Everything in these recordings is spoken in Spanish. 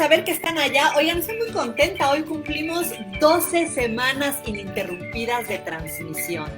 saber que están allá. Oigan, estoy muy contenta. Hoy cumplimos 12 semanas ininterrumpidas de transmisión.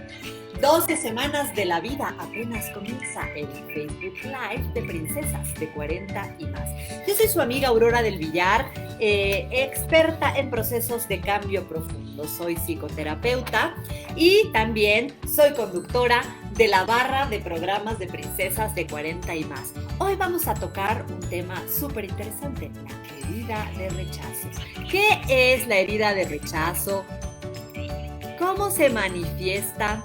12 semanas de la vida. Apenas comienza el Facebook Live de Princesas de 40 y más. Yo soy su amiga Aurora del Villar, experta en procesos de cambio profundo. Soy psicoterapeuta y también soy conductora de la barra de programas de Princesas de 40 y más. Hoy vamos a tocar un tema súper interesante, la herida de rechazo. ¿Qué es la herida de rechazo? ¿Cómo se manifiesta?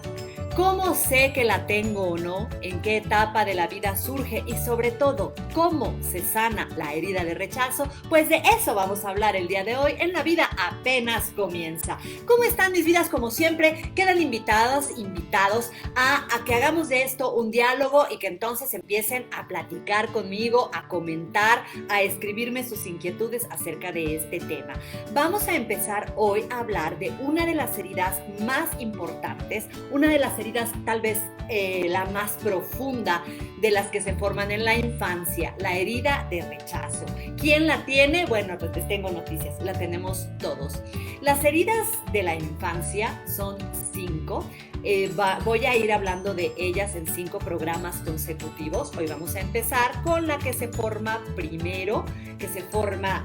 ¿Cómo sé que la tengo o no? ¿En qué etapa de la vida surge? Y sobre todo, ¿cómo se sana la herida de rechazo? Pues de eso vamos a hablar el día de hoy en La Vida Apenas Comienza. ¿Cómo están mis vidas? Como siempre, quedan invitados a que hagamos de esto un diálogo y que entonces empiecen a platicar conmigo, a comentar, a escribirme sus inquietudes acerca de este tema. Vamos a empezar hoy a hablar de una de las heridas más importantes, una de las heridas tal vez la más profunda de las que se forman en la infancia, la herida de rechazo. ¿Quién la tiene? Bueno, pues les tengo noticias, la tenemos todos. Las heridas de la infancia son 5. Voy a ir hablando de ellas en 5 programas consecutivos. Hoy vamos a empezar con la que se forma primero, que se forma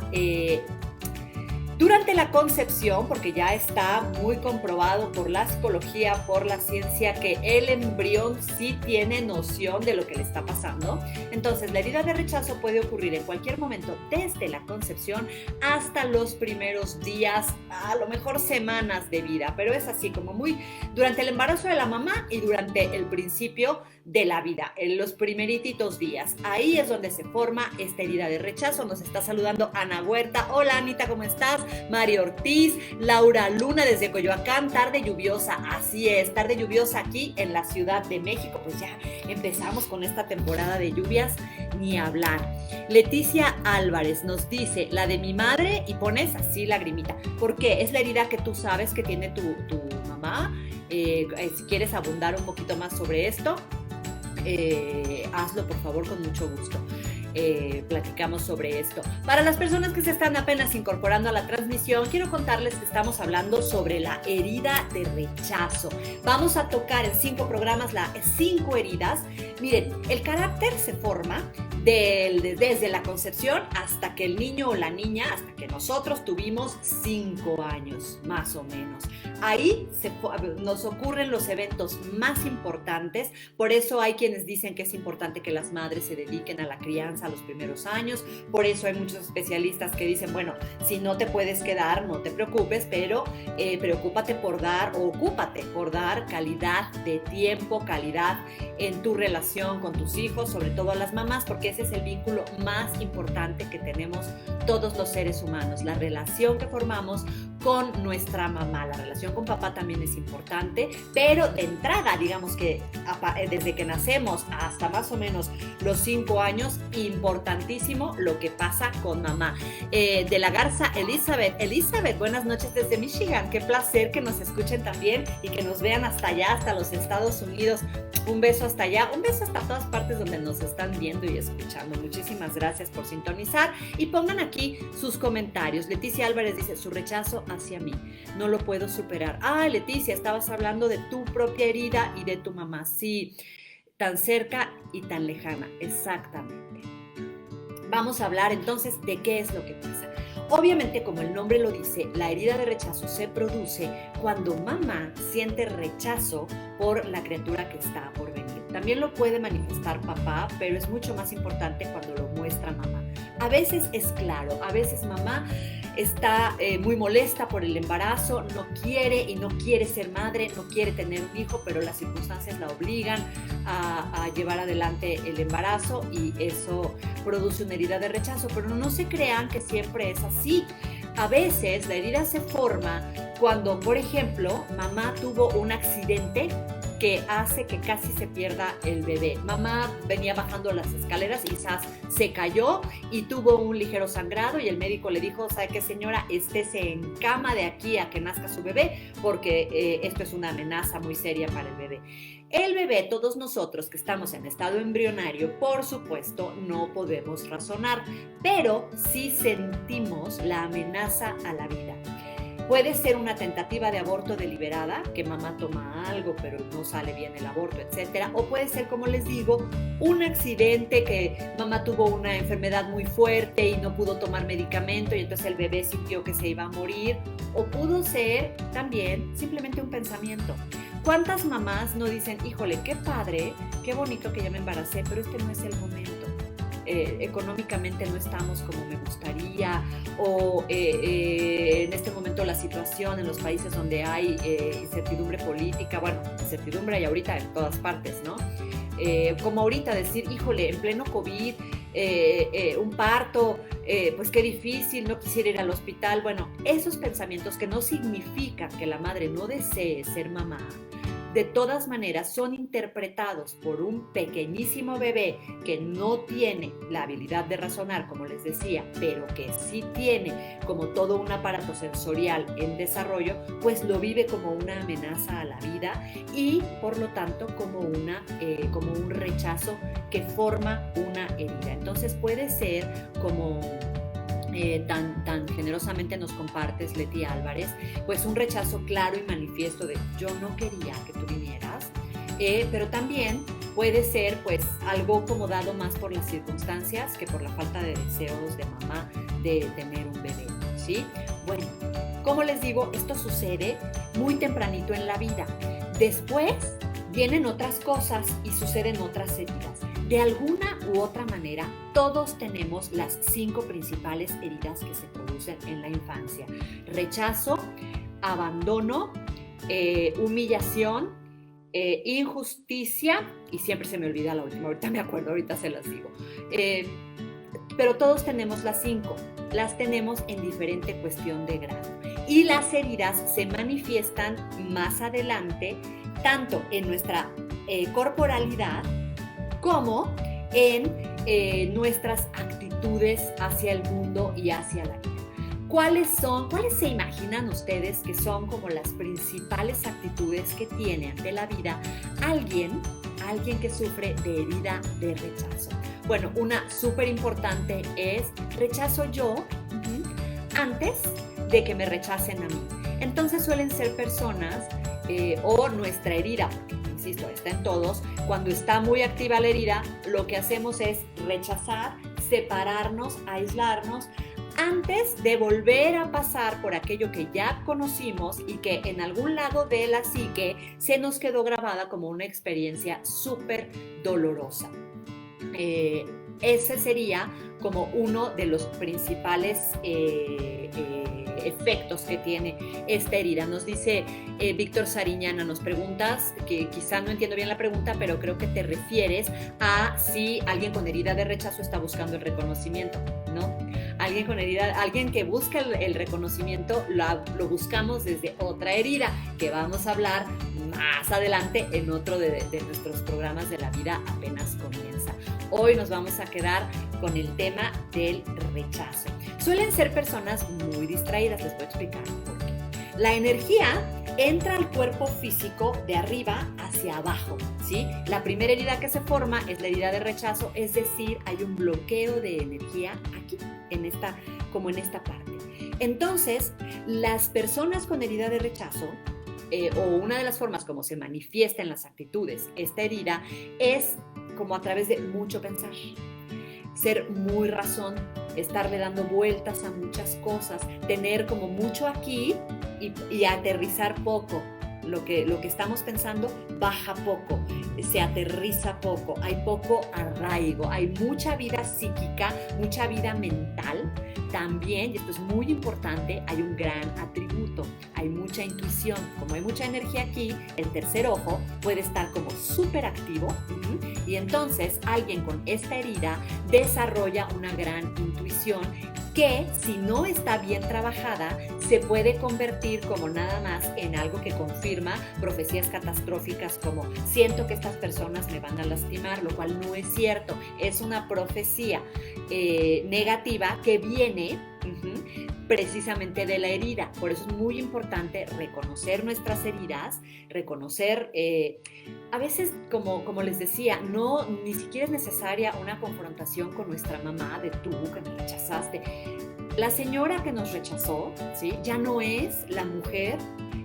durante la concepción, porque ya está muy comprobado por la psicología, por la ciencia, que el embrión sí tiene noción de lo que le está pasando. Entonces, la herida de rechazo puede ocurrir en cualquier momento, desde la concepción hasta los primeros días, a lo mejor semanas de vida, pero es así como muy durante el embarazo de la mamá y durante el principio de la vida, en los primerititos días. Ahí es donde se forma esta herida de rechazo. Nos está saludando Ana Huerta. Hola Anita, ¿cómo estás? Mario Ortiz, Laura Luna desde Coyoacán, tarde lluviosa, así es, tarde lluviosa aquí en la Ciudad de México, pues ya empezamos con esta temporada de lluvias, ni hablar. Leticia Álvarez nos dice, la de mi madre, y pones así lagrimita, ¿por qué? Es la herida que tú sabes que tiene tu mamá. Si quieres abundar un poquito más sobre esto, hazlo por favor con mucho gusto. Platicamos sobre esto. Para las personas que se están apenas incorporando a la transmisión, quiero contarles que estamos hablando sobre la herida de rechazo. Vamos a tocar en 5 programas las 5 heridas. Miren, el carácter se forma desde la concepción hasta que el niño o la niña, hasta que nosotros tuvimos 5 años, más o menos. Ahí nos ocurren los eventos más importantes, por eso hay quienes dicen que es importante que las madres se dediquen a la crianza a los primeros años, por eso hay muchos especialistas que dicen, bueno, si no te puedes quedar, no te preocupes, pero ocúpate por dar calidad de tiempo, calidad en tu relación con tus hijos, sobre todo a las mamás, porque ese es el vínculo más importante que tenemos todos los seres humanos, la relación que formamos con nuestra mamá. La relación con papá también es importante, pero de entrada, digamos que desde que nacemos hasta más o menos los 5 años, importantísimo lo que pasa con mamá. De la Garza, Elizabeth, buenas noches desde Michigan, qué placer que nos escuchen también y que nos vean hasta allá, hasta los Estados Unidos. Un beso hasta allá, un beso hasta todas partes donde nos están viendo y escuchando. Muchísimas gracias por sintonizar y pongan aquí sus comentarios. Leticia Álvarez dice, su rechazo hacia mí, no lo puedo superar. Ah, Leticia, estabas hablando de tu propia herida y de tu mamá. Sí, tan cerca y tan lejana, exactamente. Vamos a hablar entonces de qué es lo que pasa. Obviamente, como el nombre lo dice, la herida de rechazo se produce cuando mamá siente rechazo por la criatura que está por venir. También lo puede manifestar papá, pero es mucho más importante cuando lo muestra mamá. A veces es claro, a veces mamá está muy molesta por el embarazo, no quiere ser madre, no quiere tener un hijo, pero las circunstancias la obligan a llevar adelante el embarazo y eso produce una herida de rechazo, pero no se crean que siempre es así. A veces la herida se forma cuando, por ejemplo, mamá tuvo un accidente que hace que casi se pierda el bebé. Mamá venía bajando las escaleras y quizás se cayó y tuvo un ligero sangrado y el médico le dijo, ¿sabe qué, señora? Estése en cama de aquí a que nazca su bebé porque esto es una amenaza muy seria para el bebé. El bebé, todos nosotros que estamos en estado embrionario, por supuesto, no podemos razonar, pero sí sentimos la amenaza a la vida. Puede ser una tentativa de aborto deliberada, que mamá toma algo pero no sale bien el aborto, etc. O puede ser, como les digo, un accidente que mamá tuvo una enfermedad muy fuerte y no pudo tomar medicamento y entonces el bebé sintió que se iba a morir. O pudo ser también simplemente un pensamiento. ¿Cuántas mamás no dicen, híjole, qué padre, qué bonito que ya me embaracé, pero este no es el momento? Económicamente no estamos como me gustaría, o en este momento la situación en los países donde hay incertidumbre política, bueno, incertidumbre hay ahorita en todas partes, ¿no? Como ahorita decir, híjole, en pleno COVID, un parto, pues qué difícil, no quisiera ir al hospital. Bueno, esos pensamientos que no significan que la madre no desee ser mamá, de todas maneras son interpretados por un pequeñísimo bebé que no tiene la habilidad de razonar, como les decía, pero que sí tiene como todo un aparato sensorial en desarrollo, pues lo vive como una amenaza a la vida y por lo tanto como un rechazo que forma una herida. Entonces puede ser como tan generosamente nos compartes, Leti Álvarez, pues un rechazo claro y manifiesto de yo no quería que tú vinieras, pero también puede ser pues algo como dado más por las circunstancias que por la falta de deseos de mamá de tener un bebé, ¿sí? Bueno, como les digo, esto sucede muy tempranito en la vida. Después vienen otras cosas y suceden otras heridas. De alguna u otra manera, todos tenemos las 5 principales heridas que se producen en la infancia. Rechazo, abandono, humillación, injusticia, y siempre se me olvida la última, ahorita me acuerdo, ahorita se las digo. Pero todos tenemos las 5, las tenemos en diferente cuestión de grado. Y las heridas se manifiestan más adelante, tanto en nuestra corporalidad, como en nuestras actitudes hacia el mundo y hacia la vida. ¿Cuáles se imaginan ustedes que son como las principales actitudes que tiene ante la vida alguien que sufre de herida de rechazo? Bueno, una súper importante es rechazo yo antes de que me rechacen a mí. Entonces suelen ser personas o nuestra herida, insisto, está en todos. Cuando está muy activa la herida, lo que hacemos es rechazar, separarnos, aislarnos, antes de volver a pasar por aquello que ya conocimos y que en algún lado de la psique se nos quedó grabada como una experiencia súper dolorosa. Ese sería como uno de los principales efectos que tiene esta herida. Nos dice Víctor Sariñana, nos preguntas, que quizá no entiendo bien la pregunta, pero creo que te refieres a si alguien con herida de rechazo está buscando el reconocimiento, ¿no? Alguien que busca el reconocimiento lo buscamos desde otra herida, que vamos a hablar más adelante en otro de nuestros programas de La Vida Apenas Comienza. Hoy nos vamos a quedar con el tema del rechazo. Suelen ser personas muy distraídas, les voy a explicar por qué. La energía entra al cuerpo físico de arriba hacia abajo, ¿sí? La primera herida que se forma es la herida de rechazo, es decir, hay un bloqueo de energía aquí, como en esta parte. Entonces, las personas con herida de rechazo, o una de las formas como se manifiesta en las actitudes esta herida, es como a través de mucho pensar, ser muy razón, estarle dando vueltas a muchas cosas, tener como mucho aquí y aterrizar poco. Lo que estamos pensando baja poco, se aterriza poco, hay poco arraigo, hay mucha vida psíquica, mucha vida mental. También, y esto es muy importante, hay un gran atributo, hay mucha mucha intuición. Como hay mucha energía aquí, el tercer ojo puede estar como súper activo, y entonces alguien con esta herida desarrolla una gran intuición que, si no está bien trabajada, se puede convertir como nada más en algo que confirma profecías catastróficas como siento que estas personas me van a lastimar, lo cual no es cierto. Es una profecía negativa que viene precisamente de la herida. Por eso es muy importante reconocer nuestras heridas, reconocer, a veces, como les decía, ni siquiera es necesaria una confrontación con nuestra mamá de tú que me rechazaste. La señora que nos rechazó, ¿sí?, ya no es la mujer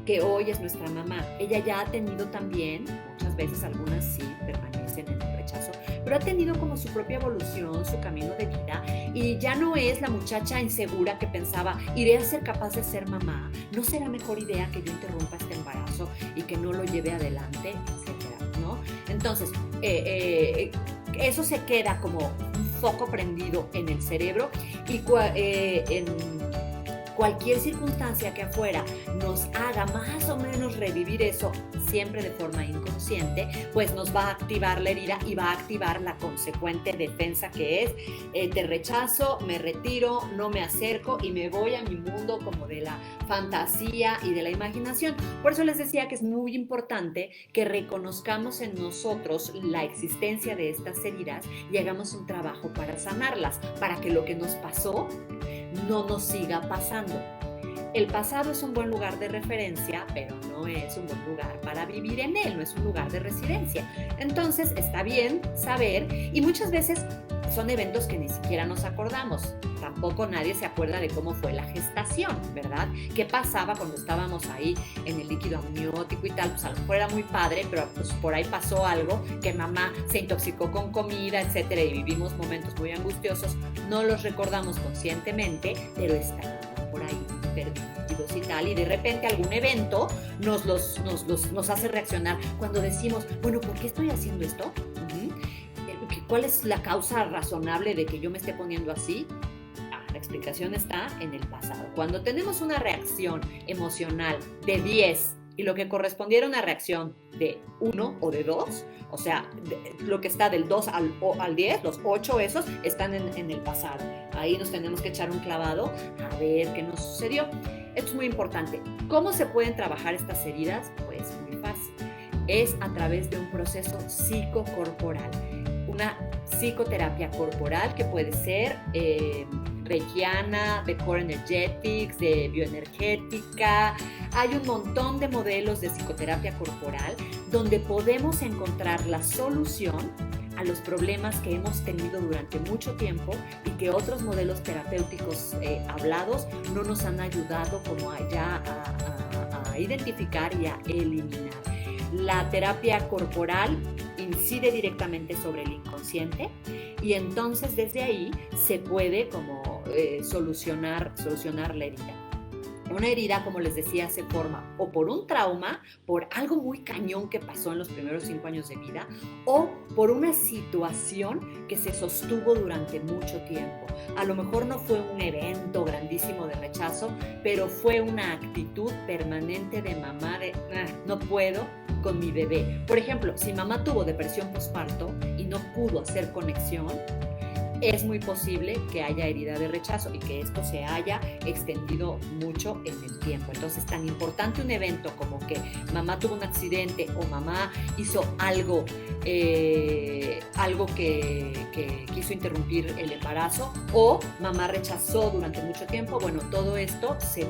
que hoy es nuestra mamá. Ella ya ha tenido también, muchas veces algunas sí permanecen en el rechazo, pero ha tenido como su propia evolución, su camino de vida, y ya no es la muchacha insegura que pensaba, iré a ser capaz de ser mamá, no será mejor idea que yo interrumpa este embarazo y que no lo lleve adelante, etcétera, ¿no? Entonces, eso se queda como un foco prendido en el cerebro, y en cualquier circunstancia que afuera nos haga más o menos revivir eso, siempre de forma inconsciente, pues nos va a activar la herida y va a activar la consecuente defensa, que es te rechazo, me retiro, no me acerco y me voy a mi mundo como de la fantasía y de la imaginación. Por eso les decía que es muy importante que reconozcamos en nosotros la existencia de estas heridas y hagamos un trabajo para sanarlas, para que lo que nos pasó no nos siga pasando. El pasado es un buen lugar de referencia, pero no es un buen lugar para vivir en él, no es un lugar de residencia. Entonces está bien saber, y muchas veces son eventos que ni siquiera nos acordamos. Tampoco nadie se acuerda de cómo fue la gestación, ¿verdad? ¿Qué pasaba cuando estábamos ahí en el líquido amniótico y tal? Pues a lo mejor era muy padre, pero pues por ahí pasó algo, que mamá se intoxicó con comida, etcétera, y vivimos momentos muy angustiosos. No los recordamos conscientemente, pero estaban por ahí perdidos y tal, y de repente algún evento nos hace reaccionar cuando decimos, bueno, ¿por qué estoy haciendo esto? ¿Cuál es la causa razonable de que yo me esté poniendo así? La explicación está en el pasado. Cuando tenemos una reacción emocional de 10 y lo que correspondiera a una reacción de 1 o de 2, o sea, lo que está del 2 al 10, los 8 esos, están en el pasado. Ahí nos tenemos que echar un clavado a ver qué nos sucedió. Esto es muy importante. ¿Cómo se pueden trabajar estas heridas? Pues muy fácil. Es a través de un proceso psicocorporal. Una psicoterapia corporal que puede ser reikiana, de core energetics, de bioenergética. Hay un montón de modelos de psicoterapia corporal donde podemos encontrar la solución a los problemas que hemos tenido durante mucho tiempo y que otros modelos terapéuticos hablados no nos han ayudado como a identificar y a eliminar. La terapia corporal incide directamente sobre el inconsciente y entonces desde ahí se puede como solucionar la herida. Una herida, como les decía, se forma o por un trauma, por algo muy cañón que pasó en los primeros 5 años de vida, o por una situación que se sostuvo durante mucho tiempo. A lo mejor no fue un evento grandísimo de rechazo, pero fue una actitud permanente de mamá de no puedo con mi bebé. Por ejemplo, si mamá tuvo depresión postparto y no pudo hacer conexión, es muy posible que haya herida de rechazo y que esto se haya extendido mucho en el tiempo. Entonces, tan importante un evento como que mamá tuvo un accidente o mamá hizo algo que quiso interrumpir el embarazo, o mamá rechazó durante mucho tiempo, bueno, todo esto se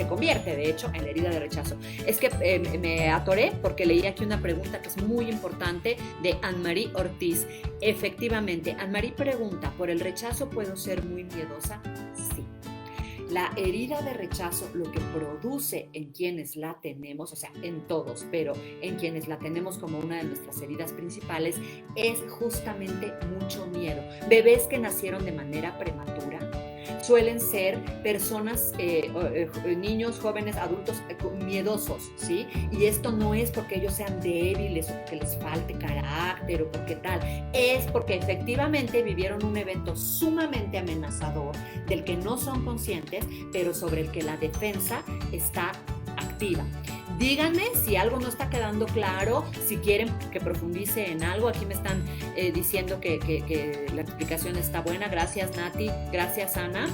convierte de hecho en la herida de rechazo. Es que me atoré porque leí aquí una pregunta que es muy importante de Anne-Marie Ortiz. Efectivamente, Anne-Marie pregunta, ¿por el rechazo puedo ser muy miedosa? Sí. La herida de rechazo lo que produce en quienes la tenemos, o sea, en todos, pero en quienes la tenemos como una de nuestras heridas principales, es justamente mucho miedo. Bebés que nacieron de manera prematura, suelen ser personas, niños, jóvenes, adultos miedosos, ¿sí? Y esto no es porque ellos sean débiles o porque les falte carácter o porque tal, es porque efectivamente vivieron un evento sumamente amenazador del que no son conscientes, pero sobre el que la defensa está activa. Díganme si algo no está quedando claro, si quieren que profundice en algo. Aquí me están diciendo que la explicación está buena. Gracias, Nati. Gracias, Ana.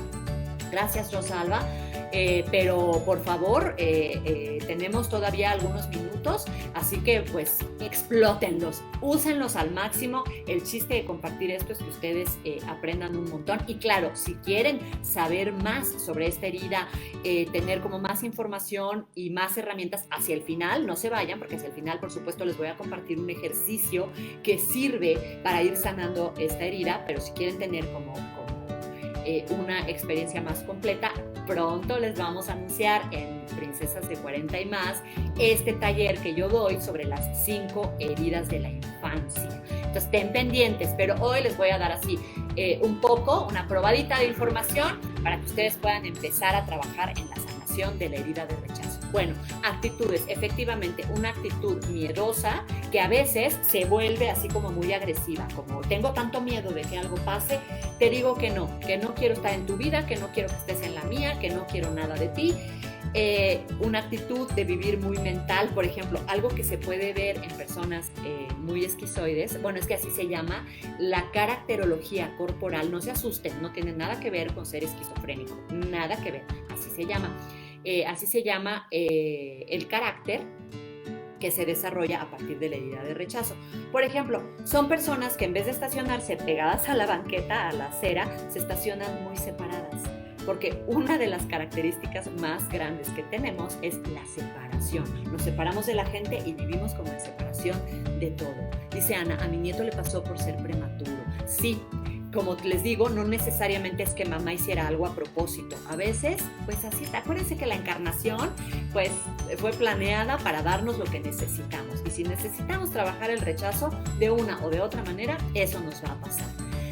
Gracias, Rosalba. Pero por favor, tenemos todavía algunos minutos, así que pues explótenlos, úsenlos al máximo. El chiste de compartir esto es que ustedes aprendan un montón. Y claro, si quieren saber más sobre esta herida, tener como más información y más herramientas hacia el final, no se vayan, porque hacia el final, por supuesto, les voy a compartir un ejercicio que sirve para ir sanando esta herida. Pero si quieren tener como una experiencia más completa, pronto les vamos a anunciar en Princesas de 40 y más este taller que yo doy sobre las 5 heridas de la infancia. Entonces estén pendientes, pero hoy les voy a dar así un poco, una probadita de información para que ustedes puedan empezar a trabajar en la sanación de la herida de rechazo. Bueno, actitudes, efectivamente, una actitud miedosa que a veces se vuelve así como muy agresiva, como tengo tanto miedo de que algo pase, te digo que no quiero estar en tu vida, que no quiero que estés en la mía, que no quiero nada de ti. Una actitud de vivir muy mental, por ejemplo, algo que se puede ver en personas muy esquizoides, bueno, es que así se llama la caracterología corporal. No se asusten, no tiene nada que ver con ser esquizofrénico, nada que ver, así se llama. Así se llama el carácter que se desarrolla a partir de la herida de rechazo. Por ejemplo, son personas que en vez de estacionarse pegadas a la banqueta, a la acera, se estacionan muy separadas, porque una de las características más grandes que tenemos es la separación. Nos separamos de la gente y vivimos como en separación de todo. Dice Ana, a mi nieto le pasó por ser prematuro. Sí, como les digo, no necesariamente es que mamá hiciera algo a propósito. A veces, pues así, acuérdense que la encarnación, pues, fue planeada para darnos lo que necesitamos. Y si necesitamos trabajar el rechazo de una o de otra manera, eso nos va a pasar.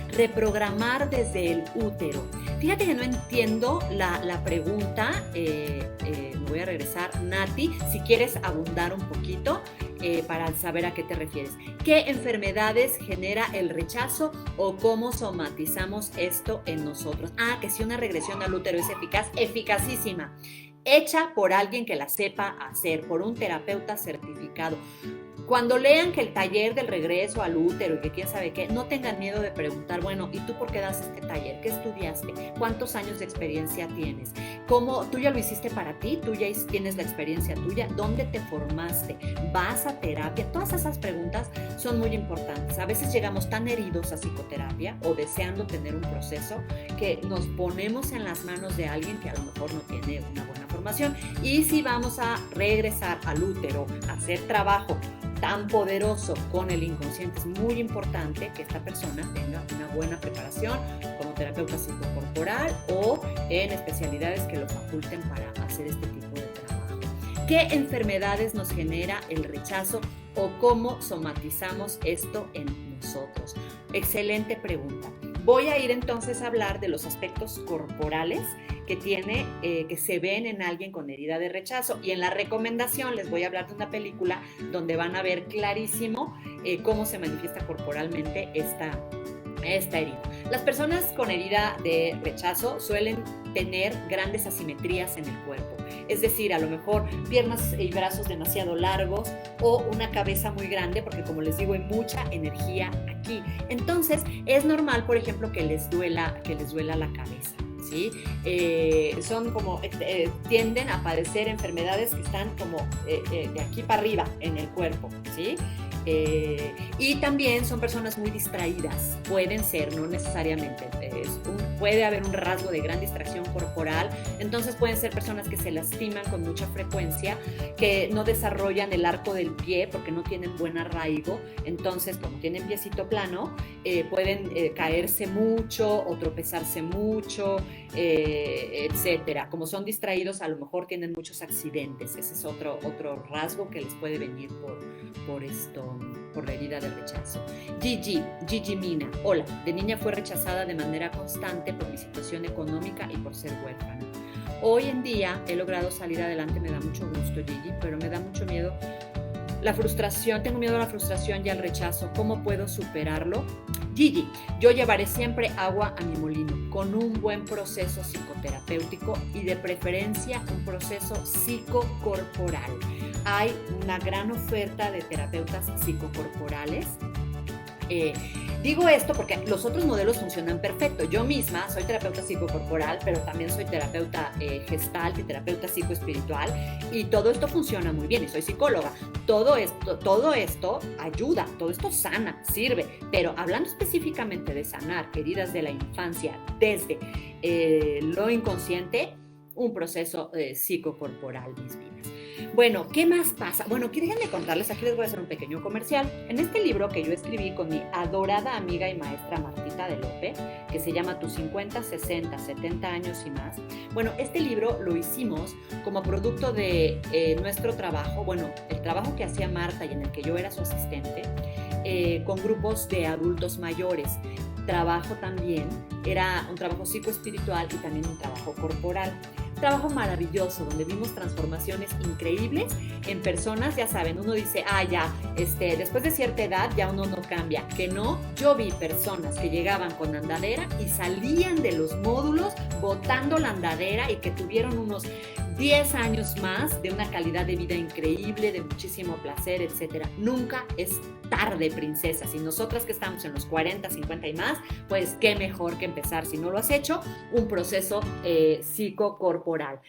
Reprogramar desde el útero. Fíjate que no entiendo la pregunta. Me voy a regresar. Nati, si quieres abundar un poquito para saber a qué te refieres. ¿Qué enfermedades genera el rechazo o cómo somatizamos esto en nosotros? Que si una regresión al útero es eficaz, eficacísima. Hecha por alguien que la sepa hacer, por un terapeuta certificado. Cuando lean que el taller del regreso al útero y que quién sabe qué, no tengan miedo de preguntar, bueno, ¿y tú por qué das este taller? ¿Qué estudiaste? ¿Cuántos años de experiencia tienes? ¿Cómo tú ya lo hiciste para ti? ¿Tú ya tienes la experiencia tuya? ¿Dónde te formaste? ¿Vas a terapia? Todas esas preguntas son muy importantes. A veces llegamos tan heridos a psicoterapia o deseando tener un proceso que nos ponemos en las manos de alguien que a lo mejor no tiene una buena formación. Y si vamos a regresar al útero, a hacer trabajo tan poderoso con el inconsciente, es muy importante que esta persona tenga una buena preparación como terapeuta psicocorporal o en especialidades que lo faculten para hacer este tipo de trabajo. ¿Qué enfermedades nos genera el rechazo o cómo somatizamos esto en nosotros? Excelente pregunta. Voy a ir entonces a hablar de los aspectos corporales que tiene, que se ven en alguien con herida de rechazo. Y en la recomendación les voy a hablar de una película donde van a ver clarísimo cómo se manifiesta corporalmente esta herida. Las personas con herida de rechazo suelen tener grandes asimetrías en el cuerpo. Es decir, a lo mejor piernas y brazos demasiado largos o una cabeza muy grande, porque como les digo, hay mucha energía aquí. Entonces, es normal, por ejemplo, que les duela la cabeza. ¿Sí? Son como, tienden a padecer enfermedades que están como de aquí para arriba en el cuerpo, ¿sí? Y también son personas muy distraídas, pueden ser, no necesariamente, puede haber un rasgo de gran distracción corporal, entonces pueden ser personas que se lastiman con mucha frecuencia, que no desarrollan el arco del pie porque no tienen buen arraigo, entonces como tienen piecito plano, pueden caerse mucho o tropezarse mucho, etcétera. Como son distraídos, a lo mejor tienen muchos accidentes. Ese es otro rasgo que les puede venir por esto, por la herida del rechazo. Gigi Mina, hola, de niña fue rechazada de manera constante por mi situación económica y por ser huérfana. Hoy en día he logrado salir adelante, me da mucho gusto, Gigi, pero me da mucho miedo la frustración, tengo miedo a la frustración y al rechazo. ¿Cómo puedo superarlo? Gigi, yo llevaré siempre agua a mi molino con un buen proceso psicoterapéutico y de preferencia un proceso psicocorporal. Hay una gran oferta de terapeutas psicocorporales. Digo esto porque los otros modelos funcionan perfecto. Yo misma soy terapeuta psicocorporal, pero también soy terapeuta gestalt y terapeuta psicoespiritual, y todo esto funciona muy bien, y soy psicóloga. Todo esto ayuda, todo esto sana, sirve, pero hablando específicamente de sanar heridas de la infancia desde lo inconsciente, un proceso psicocorporal, mis vidas. Bueno, ¿qué más pasa? Bueno, déjenme contarles, aquí les voy a hacer un pequeño comercial. En este libro que yo escribí con mi adorada amiga y maestra Martita de Lope, que se llama Tus 50, 60, 70 años y más. Bueno, este libro lo hicimos como producto de nuestro trabajo, bueno, el trabajo que hacía Marta y en el que yo era su asistente, con grupos de adultos mayores. Trabajo también, era un trabajo psicoespiritual y también un trabajo corporal. Trabajo maravilloso, donde vimos transformaciones increíbles en personas. Ya saben, uno dice, después de cierta edad ya uno no cambia. Que no, yo vi personas que llegaban con andadera y salían de los módulos botando la andadera y que tuvieron unos 10 años más de una calidad de vida increíble, de muchísimo placer, etc. Nunca es tarde, princesas. Y nosotras que estamos en los 40, 50 y más, pues qué mejor que empezar, si no lo has hecho, un proceso psicocorporal.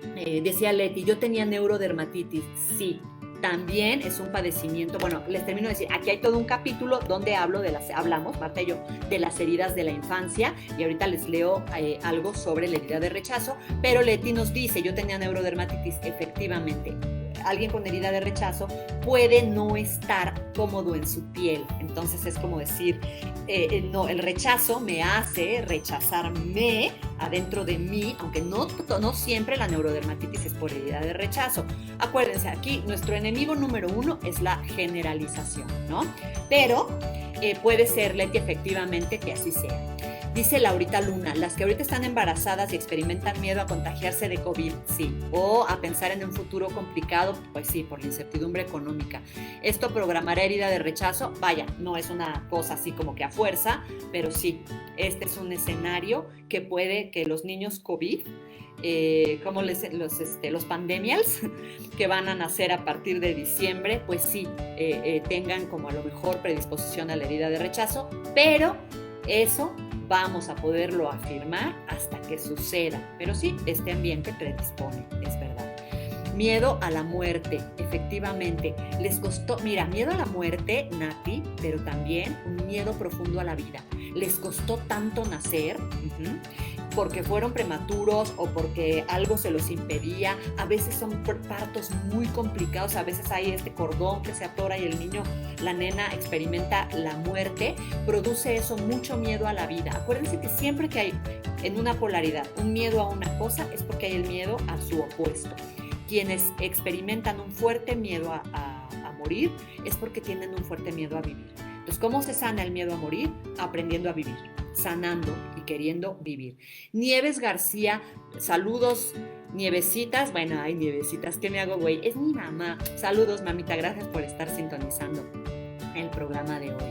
Decía Leti, yo tenía neurodermatitis. Sí, también es un padecimiento. Bueno, les termino de decir, aquí hay todo un capítulo donde hablamos, Marta y yo, de las heridas de la infancia, y ahorita les leo algo sobre la herida de rechazo, pero Leti nos dice, yo tenía neurodermatitis, efectivamente. Alguien con herida de rechazo puede no estar cómodo en su piel. Entonces es como decir, no, el rechazo me hace rechazarme adentro de mí, aunque no siempre la neurodermatitis es por herida de rechazo. Acuérdense, aquí nuestro enemigo número 1 es la generalización, ¿no? Pero puede ser, Leti, efectivamente que así sea. Dice Laurita Luna, las que ahorita están embarazadas y experimentan miedo a contagiarse de COVID, sí, o a pensar en un futuro complicado, pues sí, por la incertidumbre económica. Esto programará herida de rechazo, vaya, no es una cosa así como que a fuerza, pero sí, este es un escenario que puede que los niños COVID, como los pandemials que van a nacer a partir de diciembre, pues sí, tengan como a lo mejor predisposición a la herida de rechazo, pero eso vamos a poderlo afirmar hasta que suceda. Pero sí, este ambiente predispone, es verdad. Miedo a la muerte, efectivamente. Les costó, mira, miedo a la muerte, Nati, pero también un miedo profundo a la vida. Les costó tanto nacer, porque fueron prematuros o porque algo se los impedía. A veces son partos muy complicados, a veces hay este cordón que se atora y el niño, la nena experimenta la muerte. Produce eso mucho miedo a la vida. Acuérdense que siempre que hay en una polaridad un miedo a una cosa es porque hay el miedo a su opuesto. Quienes experimentan un fuerte miedo a morir es porque tienen un fuerte miedo a vivir. Entonces, ¿cómo se sana el miedo a morir? Aprendiendo a vivir, sanando y queriendo vivir. Nieves García, saludos, Nievecitas. Bueno, ay, Nievecitas, ¿qué me hago, güey? Es mi mamá. Saludos, mamita, gracias por estar sintonizando el programa de hoy.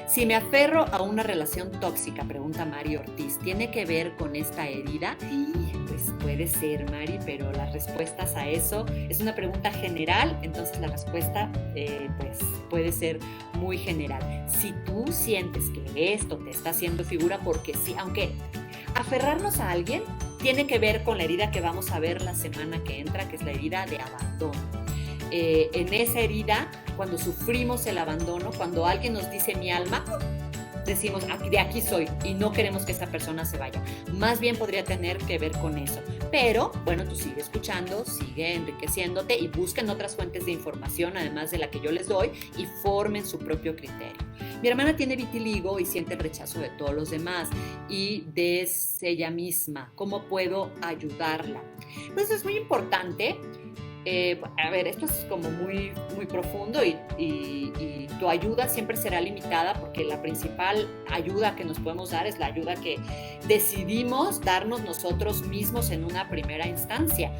Si me aferro a una relación tóxica, pregunta Mari Ortiz, ¿tiene que ver con esta herida? Pues puede ser, Mari, pero las respuestas a eso es una pregunta general, entonces la respuesta pues puede ser muy general. Si tú sientes que esto te está haciendo figura, porque sí, aunque aferrarnos a alguien tiene que ver con la herida que vamos a ver la semana que entra, que es la herida de abandono. En esa herida, cuando sufrimos el abandono, cuando alguien nos dice mi alma, decimos de aquí soy y no queremos que esa persona se vaya. Más bien podría tener que ver con eso. Pero, bueno, tú sigue escuchando, sigue enriqueciéndote y busquen otras fuentes de información, además de la que yo les doy, y formen su propio criterio. Mi hermana tiene vitiligo y siente el rechazo de todos los demás y de ella misma. ¿Cómo puedo ayudarla? Pues es muy importante A ver, esto es como muy, muy profundo y tu ayuda siempre será limitada porque la principal ayuda que nos podemos dar es la ayuda que decidimos darnos nosotros mismos en una primera instancia.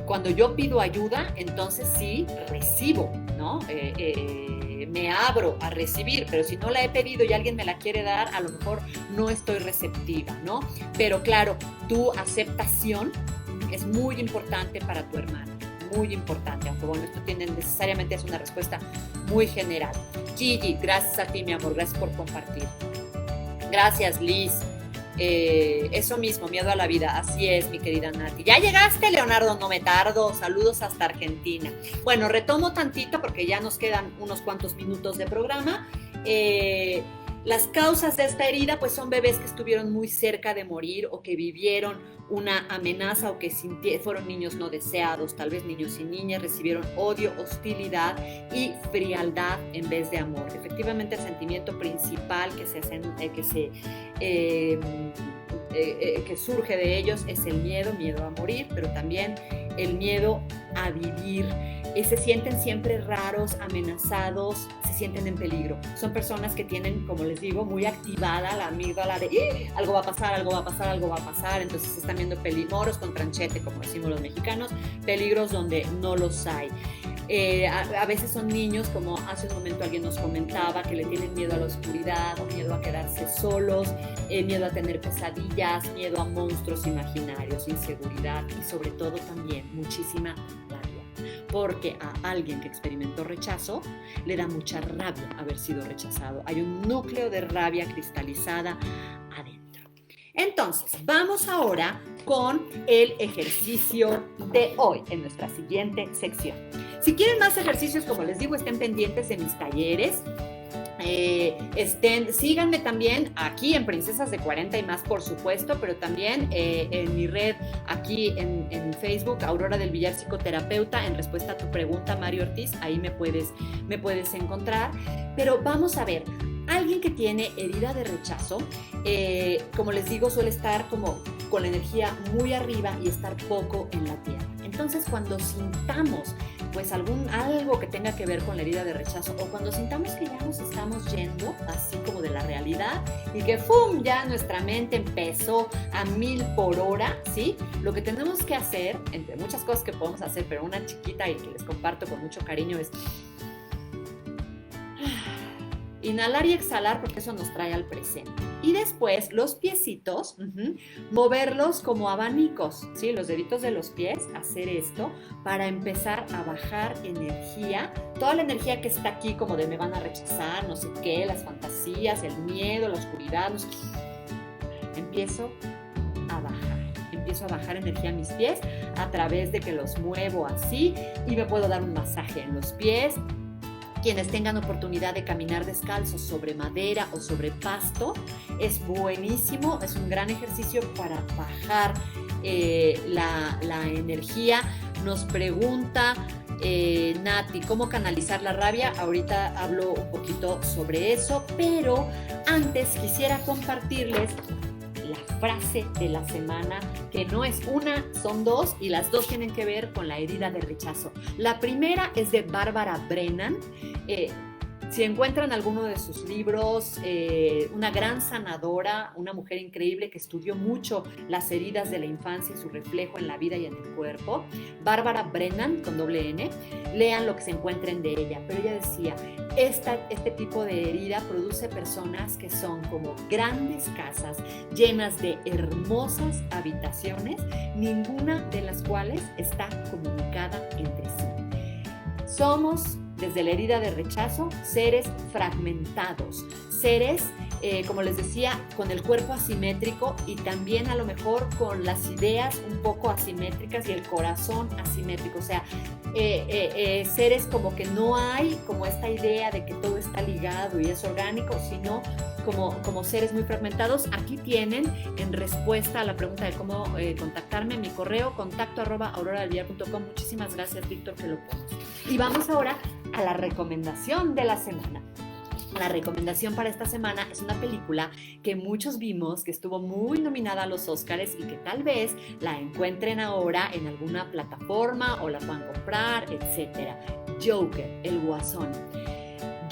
Cuando yo pido ayuda, entonces sí recibo, ¿no? Me abro a recibir, pero si no la he pedido y alguien me la quiere dar, a lo mejor no estoy receptiva, ¿no? Pero claro, tu aceptación es muy importante para tu hermana, muy importante, aunque bueno, esto necesariamente es una respuesta muy general. Gigi, gracias a ti, mi amor, gracias por compartir. Gracias, Liz. Eso mismo, miedo a la vida, así es, mi querida Nati. ¿Ya llegaste, Leonardo? No me tardo, saludos hasta Argentina. Bueno, retomo tantito porque ya nos quedan unos cuantos minutos de programa. Las causas de esta herida pues son bebés que estuvieron muy cerca de morir o que vivieron una amenaza o que fueron niños no deseados, tal vez niños y niñas recibieron odio, hostilidad y frialdad en vez de amor. Efectivamente, el sentimiento principal que surge de ellos es el miedo a morir, pero también el miedo a vivir. Se sienten siempre raros, amenazados, se sienten en peligro. Son personas que tienen, como les digo, muy activada la amígdala de algo va a pasar, algo va a pasar, algo va a pasar. Entonces se están viendo moros con tranchete, como decimos los mexicanos, peligros donde no los hay. A veces son niños, como hace un momento alguien nos comentaba, que le tienen miedo a la oscuridad, miedo a quedarse solos, miedo a tener pesadillas, miedo a monstruos imaginarios, inseguridad y sobre todo también muchísima rabia. Porque a alguien que experimentó rechazo le da mucha rabia haber sido rechazado. Hay un núcleo de rabia cristalizada adentro. Entonces, vamos ahora con el ejercicio de hoy en nuestra siguiente sección. Si quieren más ejercicios, como les digo, estén pendientes de mis talleres. Síganme también aquí en Princesas de 40 y más, por supuesto, pero también en mi red aquí en Facebook, Aurora del Villar Psicoterapeuta, en respuesta a tu pregunta, Mario Ortiz, ahí me puedes encontrar. Pero vamos a ver, alguien que tiene herida de rechazo, como les digo, suele estar como con la energía muy arriba y estar poco en la tierra. Entonces, cuando sintamos pues algo que tenga que ver con la herida de rechazo o cuando sintamos que ya nos estamos yendo así como de la realidad y que ¡fum! Ya nuestra mente empezó a 1000 por hora, ¿sí? Lo que tenemos que hacer, entre muchas cosas que podemos hacer, pero una chiquita y que les comparto con mucho cariño es inhalar y exhalar, porque eso nos trae al presente. Y después los piecitos, moverlos como abanicos, ¿sí? Los deditos de los pies, hacer esto para empezar a bajar energía, toda la energía que está aquí como de me van a rechazar, no sé qué, las fantasías, el miedo, la oscuridad, no sé qué. Empiezo a bajar energía a mis pies a través de que los muevo así y me puedo dar un masaje en los pies. Quienes tengan oportunidad de caminar descalzos sobre madera o sobre pasto, es buenísimo, es un gran ejercicio para bajar la energía. Nos pregunta Nati, ¿cómo canalizar la rabia? Ahorita hablo un poquito sobre eso, pero antes quisiera compartirles la frase de la semana, que no es una, son dos, y las dos tienen que ver con la herida de rechazo. La primera es de Bárbara Brennan. Si encuentran alguno de sus libros, una gran sanadora, una mujer increíble que estudió mucho las heridas de la infancia y su reflejo en la vida y en el cuerpo, Bárbara Brennan, con doble N, lean lo que se encuentren de ella. Pero ella decía, este tipo de herida produce personas que son como grandes casas llenas de hermosas habitaciones, ninguna de las cuales está comunicada entre sí. Somos, desde la herida de rechazo, seres fragmentados, seres, como les decía, con el cuerpo asimétrico y también a lo mejor con las ideas un poco asimétricas y el corazón asimétrico, o sea, seres como que no hay como esta idea de que todo está ligado y es orgánico, sino como seres muy fragmentados. Aquí tienen, en respuesta a la pregunta de cómo contactarme, mi correo contacto@auroradelvillar.com. Muchísimas gracias, Víctor, que lo pones. Y vamos ahora a la recomendación de la semana. La recomendación para esta semana es una película que muchos vimos, que estuvo muy nominada a los Óscares y que tal vez la encuentren ahora en alguna plataforma o la puedan comprar, etc. Joker, el Guasón.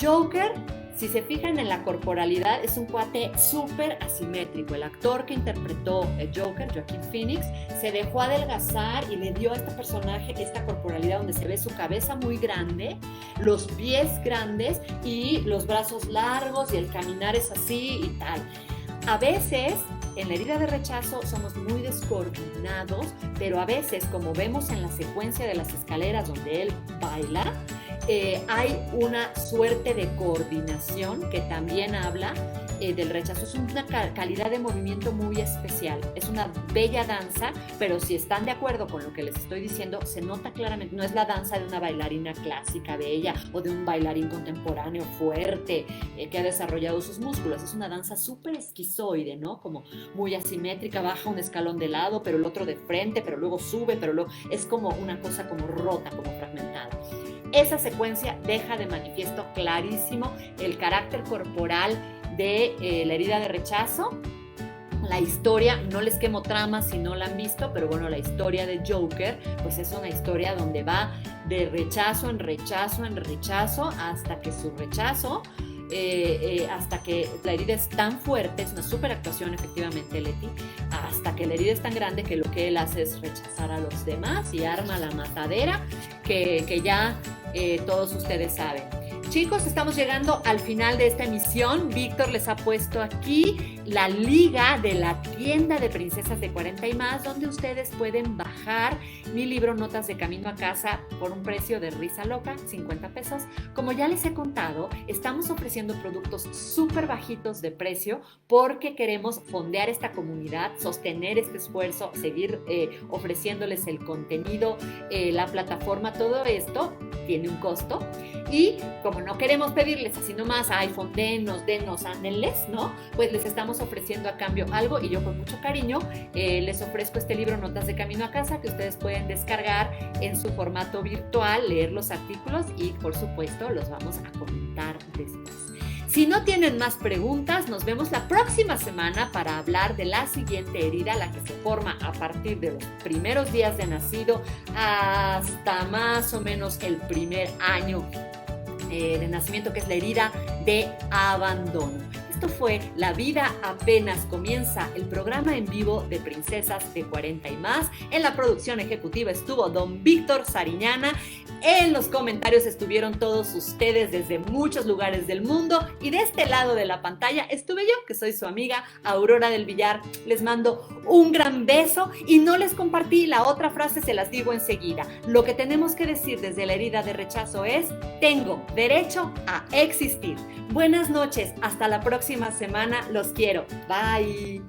Joker, si se fijan en la corporalidad, es un cuate súper asimétrico. El actor que interpretó el Joker, Joaquin Phoenix, se dejó adelgazar y le dio a este personaje esta corporalidad donde se ve su cabeza muy grande, los pies grandes y los brazos largos y el caminar es así y tal. A veces, en la herida de rechazo somos muy descoordinados, pero a veces, como vemos en la secuencia de las escaleras donde él baila, hay una suerte de coordinación que también habla del rechazo. Es una calidad de movimiento muy especial, es una bella danza, pero si están de acuerdo con lo que les estoy diciendo, se nota claramente, no es la danza de una bailarina clásica bella o de un bailarín contemporáneo fuerte que ha desarrollado sus músculos, es una danza súper esquizoide, ¿no? Como muy asimétrica, baja un escalón de lado, pero el otro de frente, pero luego sube, pero luego es como una cosa como rota, como fragmentada. Esa secuencia deja de manifiesto clarísimo el carácter corporal de la herida de rechazo. La historia, no les quemo trama si no la han visto, pero bueno, la historia de Joker, pues es una historia donde va de rechazo en rechazo en rechazo hasta que su rechazo, hasta que la herida es tan fuerte, es una súper actuación efectivamente, Leti, hasta que la herida es tan grande que lo que él hace es rechazar a los demás y arma la matadera que ya todos ustedes saben. Chicos, estamos llegando al final de esta emisión. Víctor les ha puesto aquí la liga de la tienda de Princesas de 40 y más, donde ustedes pueden bajar mi libro Notas de Camino a Casa por un precio de risa loca, 50 pesos. Como ya les he contado, estamos ofreciendo productos súper bajitos de precio porque queremos fondear esta comunidad, sostener este esfuerzo, seguir ofreciéndoles el contenido, la plataforma, todo esto tiene un costo y como no queremos pedirles así nomás, iPhone, denos, ándenles, ¿no? Pues les estamos ofreciendo a cambio algo y yo con mucho cariño les ofrezco este libro Notas de Camino a Casa que ustedes pueden descargar en su formato virtual, leer los artículos y por supuesto los vamos a comentar después. Si no tienen más preguntas, nos vemos la próxima semana para hablar de la siguiente herida, la que se forma a partir de los primeros días de nacido hasta más o menos el primer año de nacimiento, que es la herida de abandono. Esto fue La Vida Apenas Comienza, el programa en vivo de Princesas de 40 y más. En la producción ejecutiva estuvo don Víctor Sariñana. En los comentarios estuvieron todos ustedes desde muchos lugares del mundo. Y de este lado de la pantalla estuve yo, que soy su amiga Aurora del Villar. Les mando un gran beso y no les compartí la otra frase, se las digo enseguida. Lo que tenemos que decir desde la herida de rechazo es: tengo derecho a existir. Buenas noches, hasta la próxima semana, los quiero. Bye.